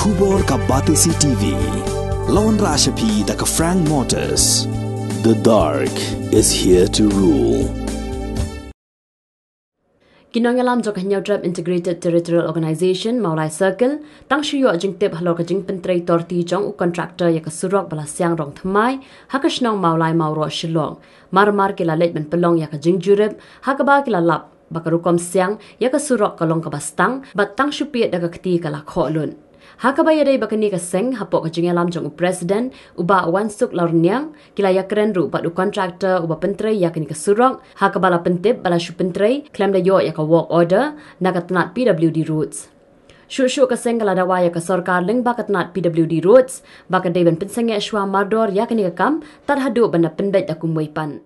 Khubor ka Batesi TV. Lawan Rashapi da ka Frank Motors. The dark is here to rule. Kinongalam jok hanyau Drab Integrated Territorial Organization Maulai Circle tang shuyo jing tip halo ka jing pentrai torti jong u contractor ya ka surok bala siang rong thamai hakashnong Maulai Mauro Shillong mar kila let ben pelong ya ka jing jurib hakaba kila lap bakarukom siang ya ka surok kalong ka bastang bat tang shupiet da ka kti kala kholun hakaba ya dai bakani ka seng hapok ka jingalam jong u president uba wansuk laurniang kila ya keren ru bat u contractor uba pentrai ya kini ka surok hakaba la pentip bala shu pentrai claim da yo ya ka work order nagatnat PWD routes Shushu ka seng kala dawa ya ka sarkar ling bakatnat PWD routes baka deben pensenge shwa mardor ya kini ka kam tar hadu bana pendai da kumwaipan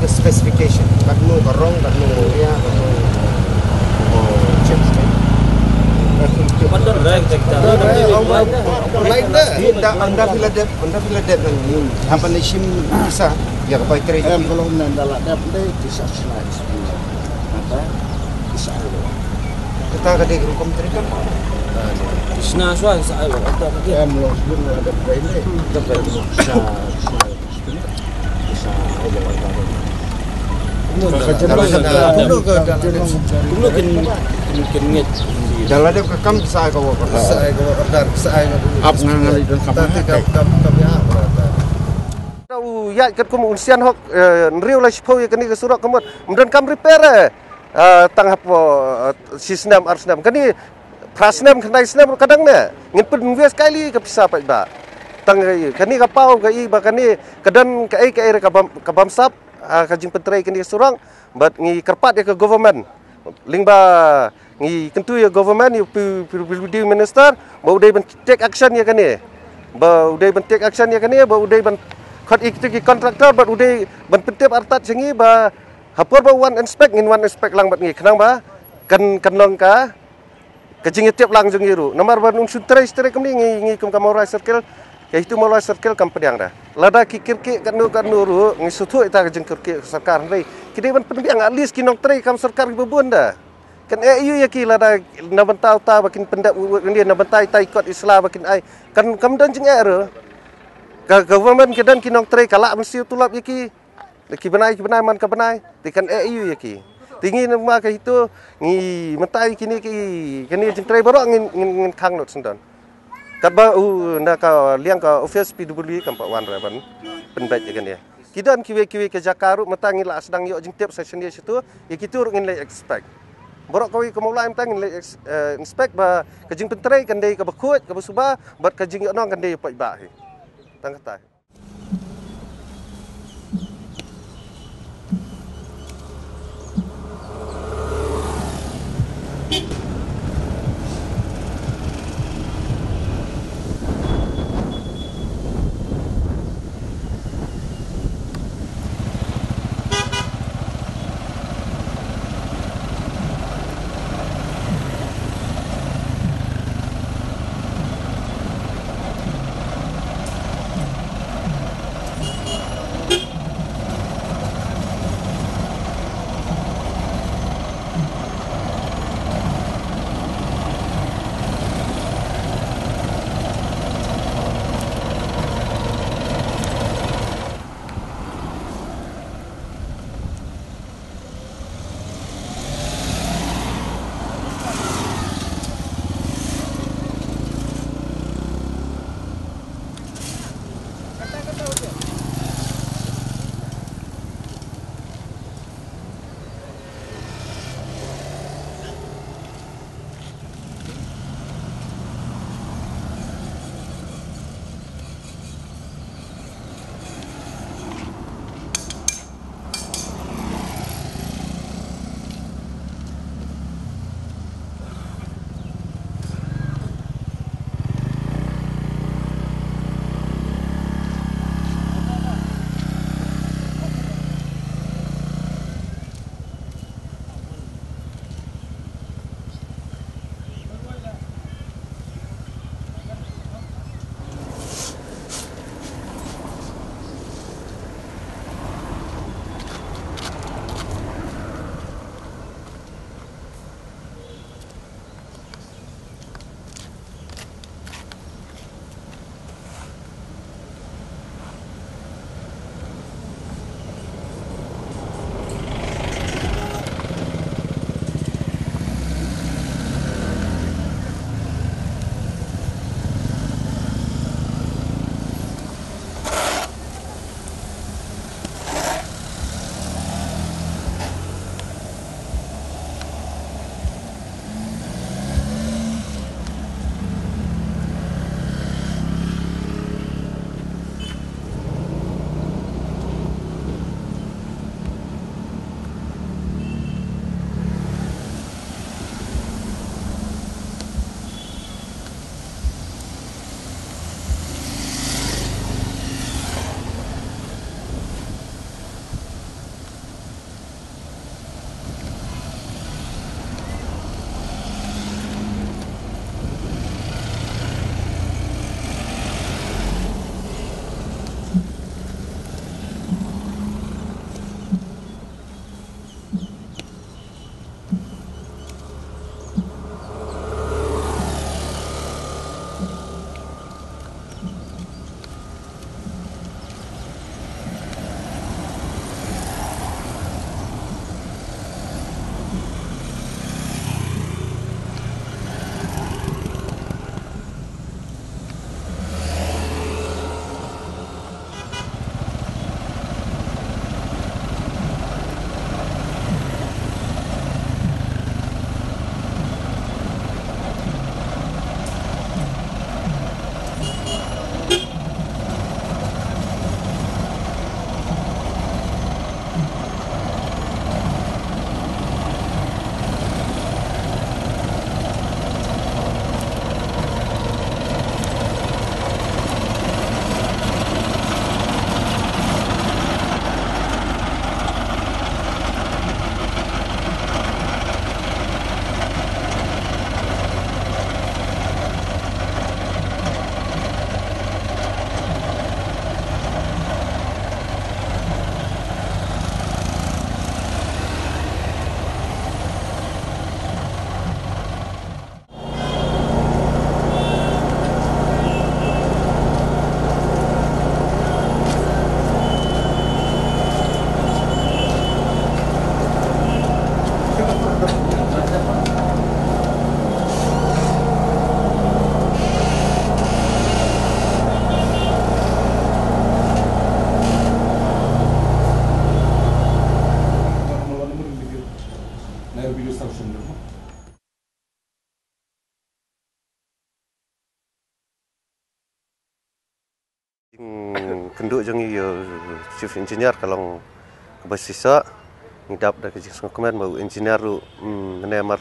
specification kat nu karong kat nu ya kat nu chips Betul dah kita. Lain dah. Anda bila det nang apa ni sim bisa ya kepai kiri. Kalau nandala dah boleh bisa slice. Apa? Bisa. Kita kadang hukum terikan. Isna suai saya ada mungkin. Belum sebelum ada ini. Dapat bisa. Dulu kan ngit. Dalam dia kekam saya kau kerja. Saya kau kerja. Saya Ab ngangali dan kamar. Tahu ya kat kum unsian hok riu lah siapa yang kini kesurat kamu. Kemudian kam repair tang apa sistem arsnam. Kini prasnam kena sistem kadang ne. Ngin penvias kali kepisah pak ba. Tang kini kapau kai ba kini kedan kai kabam sap kajing pentrai kini kesurang. But ngi kerpat dia ke government. Lingba ngi kentu ya government you PWD minister bau dai ban take action ya kani bau dai ban take action ya kani bau dai ban khot ik kontraktor bat udah ban pentip artat sengi ba hapur ba one inspect lang bat ngi kenang ba kan long ka kajing tiap lang jeng yiru nomor ban un sutre kami ngi kum Maulai Circle ya itu Maulai Circle kam pediang dah lada kikir kan nuru ngi sutu ita kajing kirki sarkar ndai kide ban penbiang at least kinong tre kam sarkar bebun dah kan EU ya ki lada na bantau ta bakin pendak ngi na bantai tai kot Islam bakin ai kan kam dan jeng ero government kedan kinong tre kalak mesti tulap yaki benai man ka benai tikan EU yaki tinggi nama ka itu ngi mentai kini jeng tre borok ngin khang not sendan kat ba na ka liang ka office PWD kam pak wan raban pendat jagan ya kidan kiwe ke Jakaru mentangi la sedang yo jeng tiap session dia situ ya kitu ngin le expect borok kawi ke Maulai mentang ngin le inspect ba kajing pentre kan dei ka bakut ka suba bat kajing yo nong kan dei pak ba tang kata penduk jangi chief engineer kalong basisa ngidap dak jing komen mau engineer ru nemar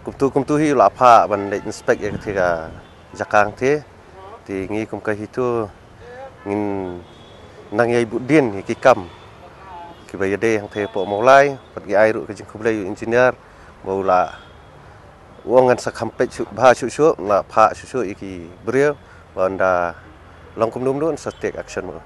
kumtu hi la pha ban le inspect ya ketika jakang te ti ngi kum ka hitu ngin nang yai budin ki kam ki bayade yang te po maulai pat gi ai ru ke jing kublai engineer mau la wongan sakampe bha su la pha su iki brio banda long kum dum don sa take action mo